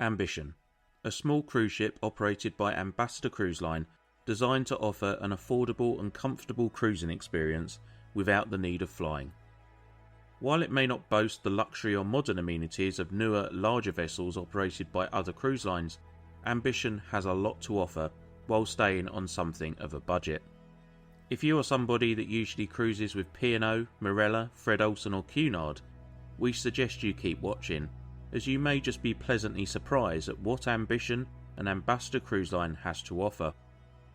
Ambition, a small cruise ship operated by Ambassador Cruise Line, designed to offer an affordable and comfortable cruising experience without the need of flying. While it may not boast the luxury or modern amenities of newer, larger vessels operated by other cruise lines, Ambition has a lot to offer while staying on something of a budget. If you are somebody that usually cruises with P&O, Marella, Fred Olsen or Cunard, we suggest you keep watching, as you may just be pleasantly surprised at what Ambition and Ambassador Cruise Line has to offer.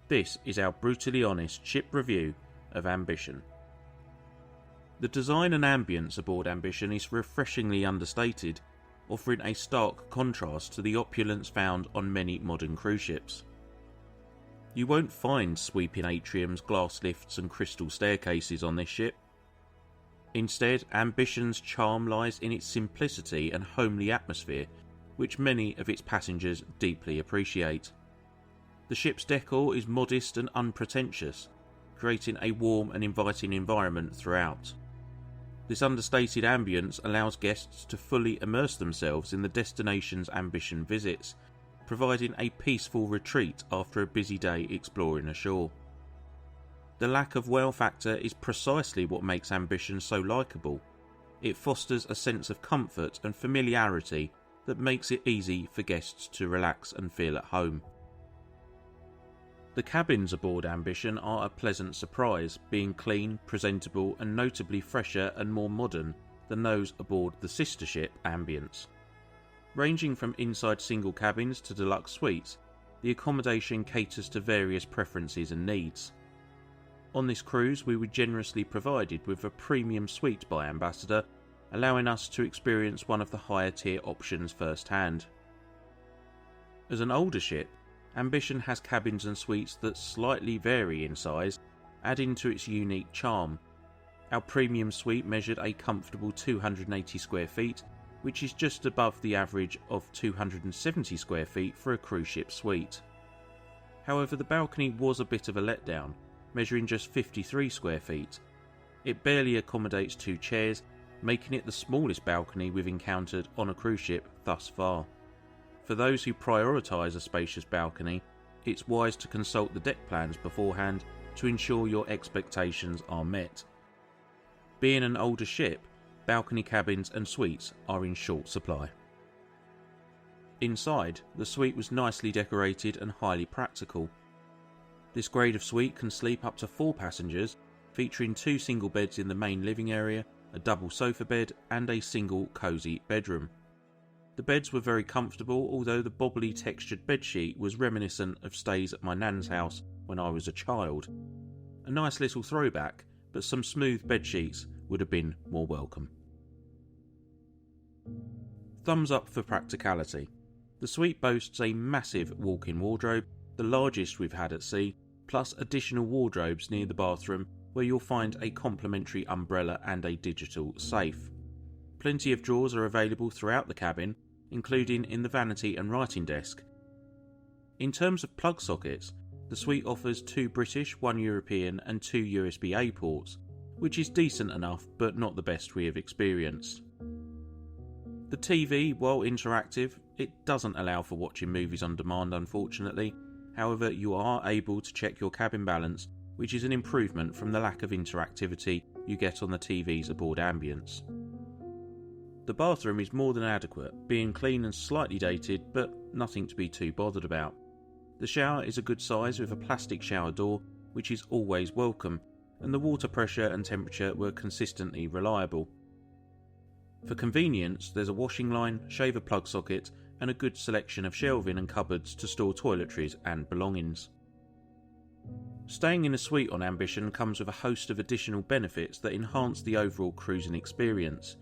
This is our brutally honest ship review of Ambition. The design and ambience aboard Ambition is refreshingly understated, offering a stark contrast to the opulence found on many modern cruise ships. You won't find sweeping atriums, glass lifts and crystal staircases on this ship. Instead, Ambition's charm lies in its simplicity and homely atmosphere, which many of its passengers deeply appreciate. The ship's decor is modest and unpretentious, creating a warm and inviting environment throughout. This understated ambience allows guests to fully immerse themselves in the destinations Ambition visits, providing a peaceful retreat after a busy day exploring ashore. The lack of wow factor is precisely what makes Ambition so likeable. It fosters a sense of comfort and familiarity that makes it easy for guests to relax and feel at home. The cabins aboard Ambition are a pleasant surprise, being clean, presentable and notably fresher and more modern than those aboard the sister ship Ambiance. Ranging from inside single cabins to deluxe suites, the accommodation caters to various preferences and needs. On this cruise we were generously provided with a premium suite by Ambassador, allowing us to experience one of the higher tier options firsthand. As an older ship, Ambition has cabins and suites that slightly vary in size, adding to its unique charm. Our premium suite measured a comfortable 280 square feet, which is just above the average of 270 square feet for a cruise ship suite. However, the balcony was a bit of a letdown, measuring just 53 square feet. It barely accommodates 2 chairs, making it the smallest balcony we've encountered on a cruise ship thus far. For those who prioritise a spacious balcony, it's wise to consult the deck plans beforehand to ensure your expectations are met. Being an older ship, balcony cabins and suites are in short supply. Inside, the suite was nicely decorated and highly practical. This grade of suite can sleep up to 4 passengers, featuring 2 single beds in the main living area, a double sofa bed and a single cosy bedroom. The beds were very comfortable, although the bobbly textured bedsheet was reminiscent of stays at my nan's house when I was a child. A nice little throwback, but some smooth bedsheets would have been more welcome. Thumbs up for practicality. The suite boasts a massive walk-in wardrobe, the largest we've had at sea, plus additional wardrobes near the bathroom where you'll find a complimentary umbrella and a digital safe. Plenty of drawers are available throughout the cabin, including in the vanity and writing desk. In terms of plug sockets, the suite offers 2 British, 1 European and 2 USB-A ports, which is decent enough but not the best we have experienced. The TV, while interactive, it doesn't allow for watching movies on demand unfortunately. However, you are able to check your cabin balance, which is an improvement from the lack of interactivity you get on the TVs aboard Ambience. The bathroom is more than adequate, being clean and slightly dated, but nothing to be too bothered about. The shower is a good size with a plastic shower door, which is always welcome, and the water pressure and temperature were consistently reliable. For convenience, there's a washing line, shaver plug socket, and a good selection of shelving and cupboards to store toiletries and belongings. Staying in a suite on Ambition comes with a host of additional benefits that enhance the overall cruising experience.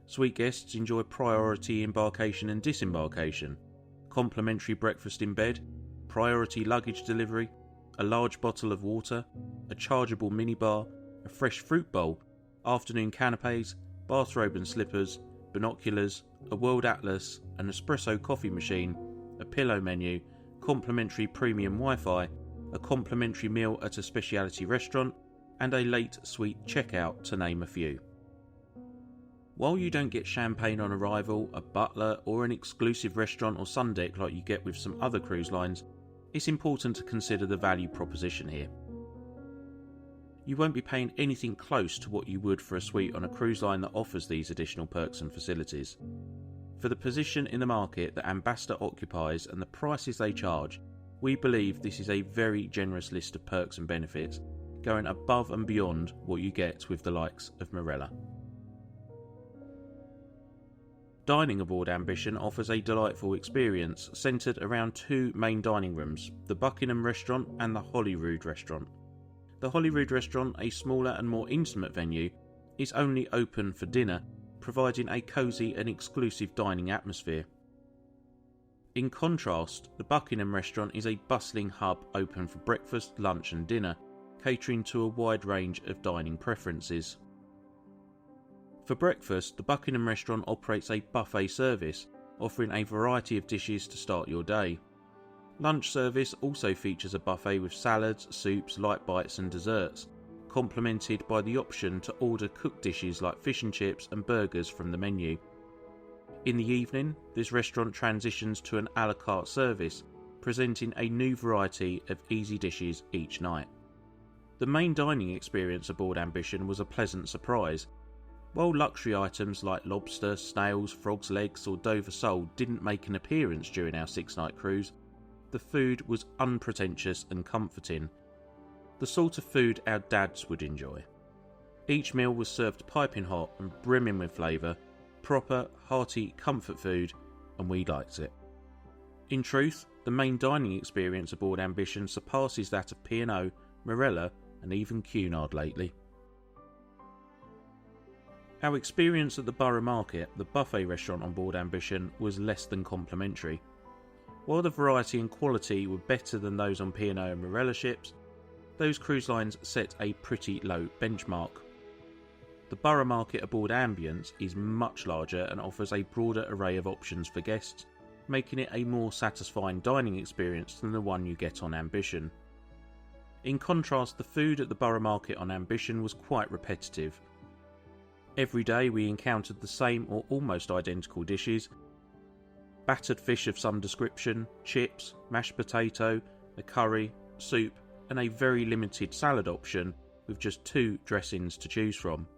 Suite guests enjoy priority embarkation and disembarkation, complimentary breakfast in bed, priority luggage delivery, a large bottle of water, a chargeable minibar, a fresh fruit bowl, afternoon canapes, bathrobe and slippers, binoculars, a world atlas, an espresso coffee machine, a pillow menu, complimentary premium Wi-Fi, a complimentary meal at a specialty restaurant, and a late suite checkout, to name a few. While you don't get champagne on arrival, a butler, or an exclusive restaurant or sun deck like you get with some other cruise lines, it's important to consider the value proposition here. You won't be paying anything close to what you would for a suite on a cruise line that offers these additional perks and facilities. For the position in the market that Ambassador occupies and the prices they charge, we believe this is a very generous list of perks and benefits, going above and beyond what you get with the likes of Marella. Dining aboard Ambition offers a delightful experience centred around two main dining rooms, the Buckingham Restaurant and the Holyrood Restaurant. The Holyrood Restaurant, a smaller and more intimate venue, is only open for dinner, providing a cosy and exclusive dining atmosphere. In contrast, the Buckingham Restaurant is a bustling hub open for breakfast, lunch and dinner, catering to a wide range of dining preferences. For breakfast, the Buckingham Restaurant operates a buffet service, offering a variety of dishes to start your day. Lunch service also features a buffet with salads, soups, light bites and desserts, complemented by the option to order cooked dishes like fish and chips and burgers from the menu. In the evening, this restaurant transitions to an a la carte service, presenting a new variety of easy dishes each night. The main dining experience aboard Ambition was a pleasant surprise. While luxury items like lobster, snails, frog's legs or Dover sole didn't make an appearance during our 6-night cruise, the food was unpretentious and comforting. The sort of food our dads would enjoy. Each meal was served piping hot and brimming with flavour, proper, hearty comfort food, and we liked it. In truth, the main dining experience aboard Ambition surpasses that of P&O, Marella and even Cunard lately. Our experience at the Borough Market, the buffet restaurant on board Ambition, was less than complimentary. While the variety and quality were better than those on P&O and Marella ships, those cruise lines set a pretty low benchmark. The Borough Market aboard Ambiance is much larger and offers a broader array of options for guests, making it a more satisfying dining experience than the one you get on Ambition. In contrast, the food at the Borough Market on Ambition was quite repetitive. Every day we encountered the same or almost identical dishes: battered fish of some description, chips, mashed potato, a curry, soup, and a very limited salad option with just 2 dressings to choose from.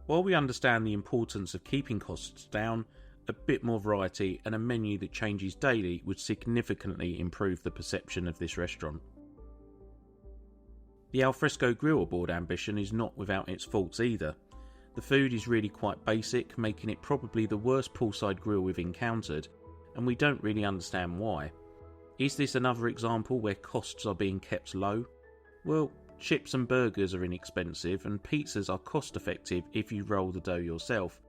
While we understand the importance of keeping costs down, a bit more variety and a menu that changes daily would significantly improve the perception of this restaurant. The Alfresco Grill aboard Ambition is not without its faults either. The food is really quite basic, making it probably the worst poolside grill we've encountered, and we don't really understand why. Is this another example where costs are being kept low? Well, chips and burgers are inexpensive and pizzas are cost effective if you roll the dough yourself.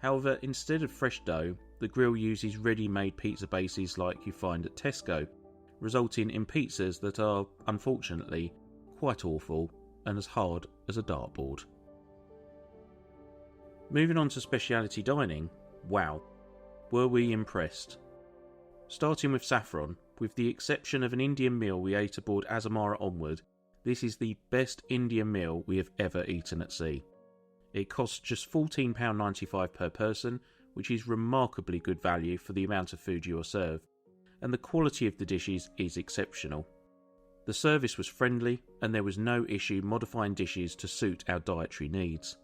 However, instead of fresh dough, the grill uses ready-made pizza bases like you find at Tesco, resulting in pizzas that are, unfortunately, quite awful and as hard as a dartboard. Moving on to speciality dining, wow, were we impressed. Starting with Saffron, with the exception of an Indian meal we ate aboard Azamara Onward, this is the best Indian meal we have ever eaten at sea. It costs just £14.95 per person, which is remarkably good value for the amount of food you are served, and the quality of the dishes is exceptional. The service was friendly, and there was no issue modifying dishes to suit our dietary needs.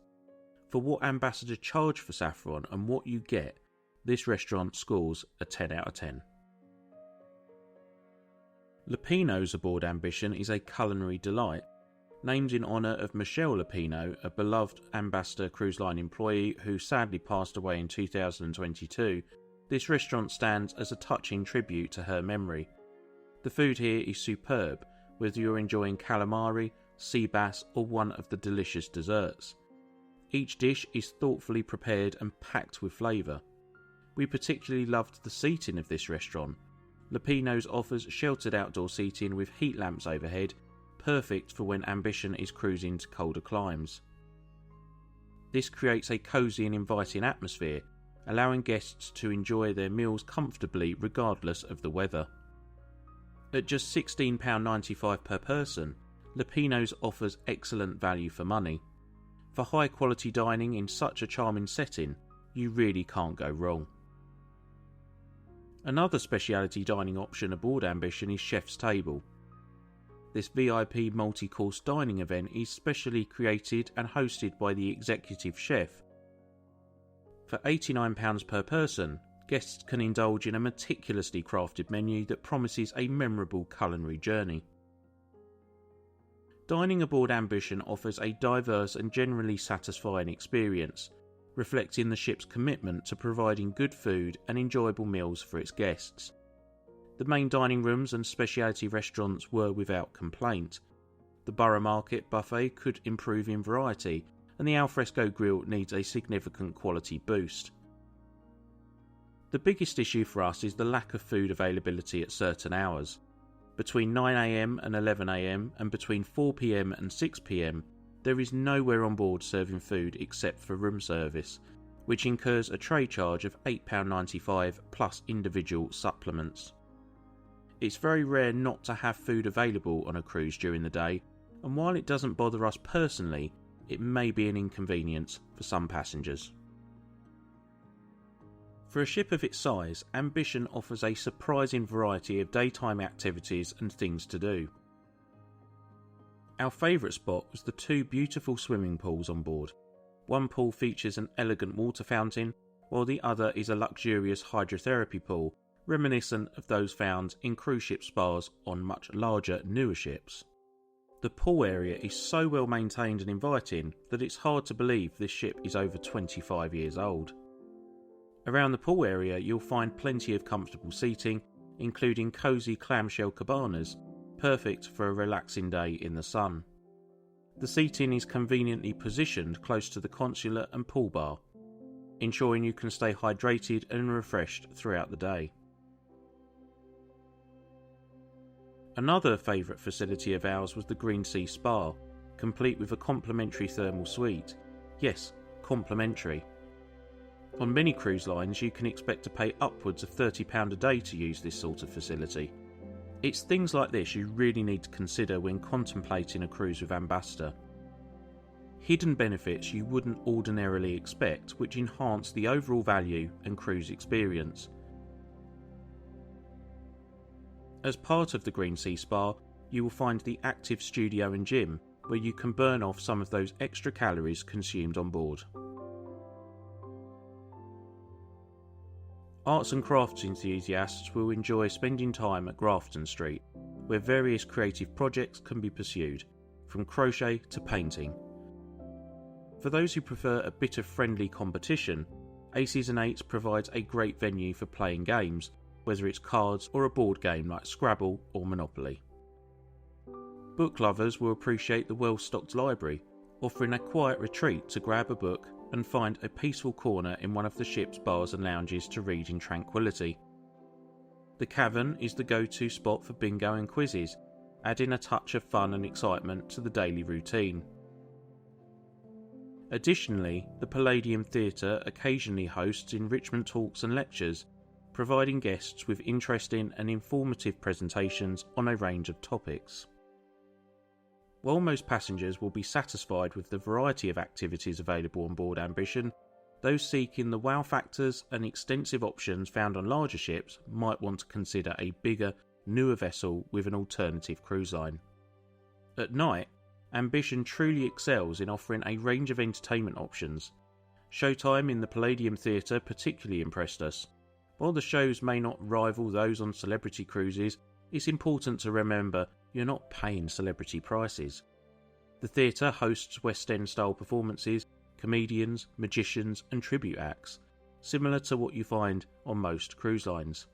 For what Ambassador charged for Saffron and what you get, this restaurant scores a 10 out of 10. Lupino's aboard Ambition is a culinary delight. Named in honour of Michelle Lupino, a beloved Ambassador Cruise Line employee who sadly passed away in 2022, this restaurant stands as a touching tribute to her memory. The food here is superb, whether you're enjoying calamari, sea bass or one of the delicious desserts. Each dish is thoughtfully prepared and packed with flavour. We particularly loved the seating of this restaurant. Lupino's offers sheltered outdoor seating with heat lamps overhead, perfect for when Ambition is cruising to colder climes. This creates a cosy and inviting atmosphere, allowing guests to enjoy their meals comfortably regardless of the weather. At just £16.95 per person, Lupino's offers excellent value for money. For high quality dining in such a charming setting, you really can't go wrong. Another speciality dining option aboard Ambition is Chef's Table. This VIP multi-course dining event is specially created and hosted by the executive chef. For £89 per person, guests can indulge in a meticulously crafted menu that promises a memorable culinary journey. Dining aboard Ambition offers a diverse and generally satisfying experience, reflecting the ship's commitment to providing good food and enjoyable meals for its guests. The main dining rooms and specialty restaurants were without complaint. The Borough Market buffet could improve in variety, and the Alfresco Grill needs a significant quality boost. The biggest issue for us is the lack of food availability at certain hours. Between 9am and 11am and between 4pm and 6pm, there is nowhere on board serving food except for room service, which incurs a tray charge of £8.95 plus individual supplements. It's very rare not to have food available on a cruise during the day, and while it doesn't bother us personally, it may be an inconvenience for some passengers. For a ship of its size, Ambition offers a surprising variety of daytime activities and things to do. Our favourite spot was the two beautiful swimming pools on board. One pool features an elegant water fountain, while the other is a luxurious hydrotherapy pool, reminiscent of those found in cruise ship spas on much larger, newer ships. The pool area is so well maintained and inviting that it's hard to believe this ship is over 25 years old. Around the pool area you'll find plenty of comfortable seating, including cosy clamshell cabanas, perfect for a relaxing day in the sun. The seating is conveniently positioned close to the consulate and pool bar, ensuring you can stay hydrated and refreshed throughout the day. Another favourite facility of ours was the Green Sea Spa, complete with a complimentary thermal suite. Yes, complimentary. On many cruise lines you can expect to pay upwards of £30 a day to use this sort of facility. It's things like this you really need to consider when contemplating a cruise with Ambassador. Hidden benefits you wouldn't ordinarily expect, which enhance the overall value and cruise experience. As part of the Green Sea Spa, you will find the active studio and gym, where you can burn off some of those extra calories consumed on board. Arts and crafts enthusiasts will enjoy spending time at Grafton Street, where various creative projects can be pursued, from crochet to painting. For those who prefer a bit of friendly competition, Aces and Eights provides a great venue for playing games, whether it's cards or a board game like Scrabble or Monopoly. Book lovers will appreciate the well-stocked library, offering a quiet retreat to grab a book and find a peaceful corner in one of the ship's bars and lounges to read in tranquility. The Cavern is the go-to spot for bingo and quizzes, adding a touch of fun and excitement to the daily routine. Additionally, the Palladium Theatre occasionally hosts enrichment talks and lectures, providing guests with interesting and informative presentations on a range of topics. While most passengers will be satisfied with the variety of activities available on board Ambition, those seeking the wow factors and extensive options found on larger ships might want to consider a bigger, newer vessel with an alternative cruise line. At night, Ambition truly excels in offering a range of entertainment options. Showtime in the Palladium Theatre particularly impressed us. While the shows may not rival those on celebrity cruises, it's important to remember you're not paying celebrity prices. The theatre hosts West End style performances, comedians, magicians and tribute acts, similar to what you find on most cruise lines.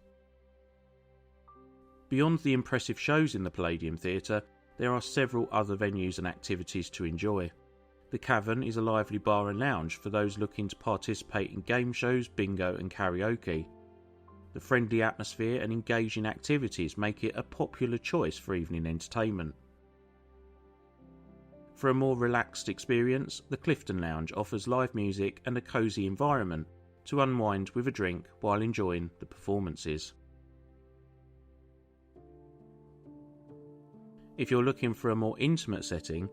Beyond the impressive shows in the Palladium Theatre, there are several other venues and activities to enjoy. The Cavern is a lively bar and lounge for those looking to participate in game shows, bingo and karaoke. The friendly atmosphere and engaging activities make it a popular choice for evening entertainment. For a more relaxed experience, the Clifton Lounge offers live music and a cosy environment to unwind with a drink while enjoying the performances. If you're looking for a more intimate setting,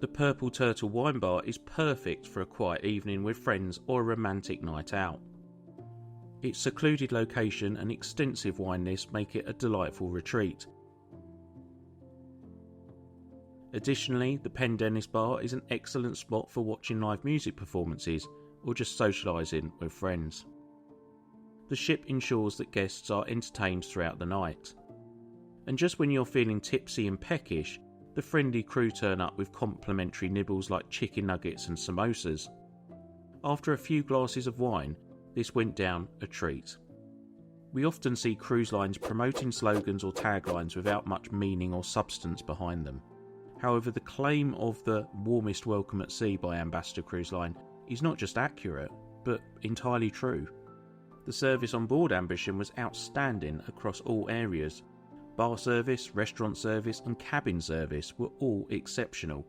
The Purple Turtle wine bar is perfect for a quiet evening with friends or a romantic night out. Its secluded location and extensive wine list make it a delightful retreat. Additionally, the Pendennis Bar is an excellent spot for watching live music performances or just socialising with friends. The ship ensures that guests are entertained throughout the night. And just when you're feeling tipsy and peckish, the friendly crew turn up with complimentary nibbles like chicken nuggets and samosas. After a few glasses of wine, this went down a treat. We often see cruise lines promoting slogans or taglines without much meaning or substance behind them. However, the claim of the warmest welcome at sea by Ambassador Cruise Line is not just accurate, but entirely true. The service on board Ambition was outstanding across all areas. Bar service, restaurant service and cabin service were all exceptional.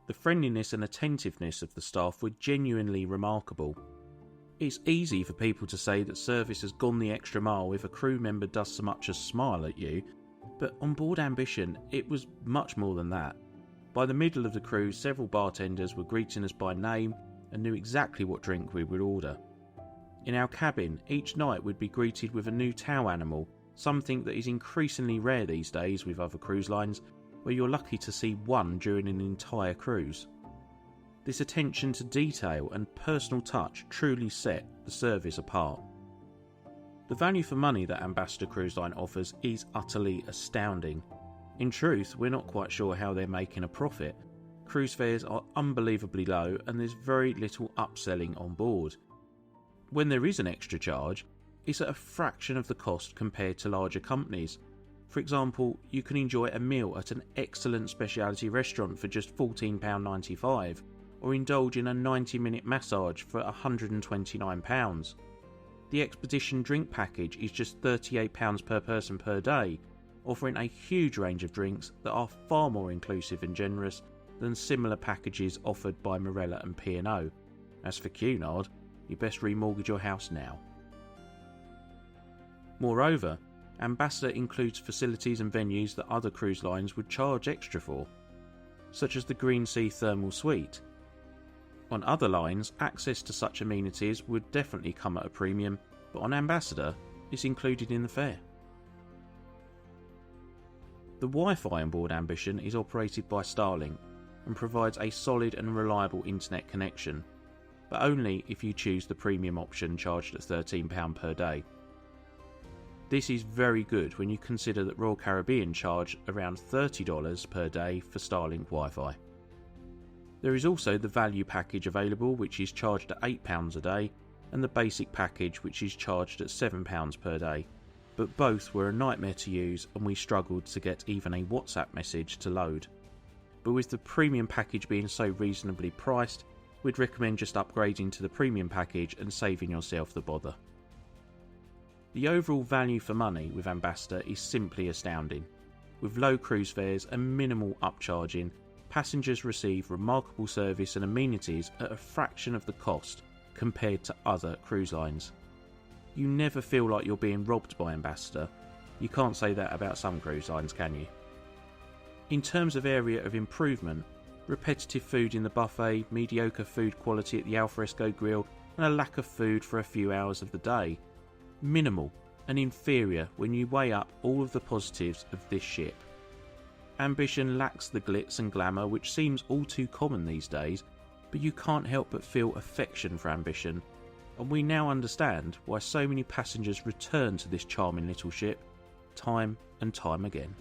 The friendliness and attentiveness of the staff were genuinely remarkable. It's easy for people to say that service has gone the extra mile if a crew member does so much as smile at you, but on board Ambition it was much more than that. By the middle of the cruise, several bartenders were greeting us by name and knew exactly what drink we would order. In our cabin, each night we'd be greeted with a new towel animal, something that is increasingly rare these days with other cruise lines, where you're lucky to see one during an entire cruise. This attention to detail and personal touch truly set the service apart. The value for money that Ambassador Cruise Line offers is utterly astounding. In truth, we're not quite sure how they're making a profit. Cruise fares are unbelievably low and there's very little upselling on board. When there is an extra charge, it's at a fraction of the cost compared to larger companies. For example, you can enjoy a meal at an excellent specialty restaurant for just £14.95, or indulge in a 90-minute massage for £129. The Expedition drink package is just £38 per person per day, offering a huge range of drinks that are far more inclusive and generous than similar packages offered by Marella and P&O. As for Cunard, you best remortgage your house now. Moreover, Ambassador includes facilities and venues that other cruise lines would charge extra for, such as the Green Sea Thermal Suite. On other lines, access to such amenities would definitely come at a premium, but on Ambassador, it's included in the fare. The Wi-Fi on board Ambition is operated by Starlink and provides a solid and reliable internet connection, but only if you choose the premium option charged at £13 per day. This is very good when you consider that Royal Caribbean charge around $30 per day for Starlink Wi-Fi. There is also the value package available, which is charged at £8 a day, and the basic package, which is charged at £7 per day, but both were a nightmare to use and we struggled to get even a WhatsApp message to load. But with the premium package being so reasonably priced, we'd recommend just upgrading to the premium package and saving yourself the bother. The overall value for money with Ambassador is simply astounding. With low cruise fares and minimal upcharging, passengers receive remarkable service and amenities at a fraction of the cost compared to other cruise lines. You never feel like you're being robbed by Ambassador. You can't say that about some cruise lines, can you? In terms of area of improvement, repetitive food in the buffet, mediocre food quality at the Alfresco Grill, and a lack of food for a few hours of the day. Minimal and inferior when you weigh up all of the positives of this ship. Ambition lacks the glitz and glamour which seems all too common these days, but you can't help but feel affection for Ambition, and we now understand why so many passengers return to this charming little ship time and time again.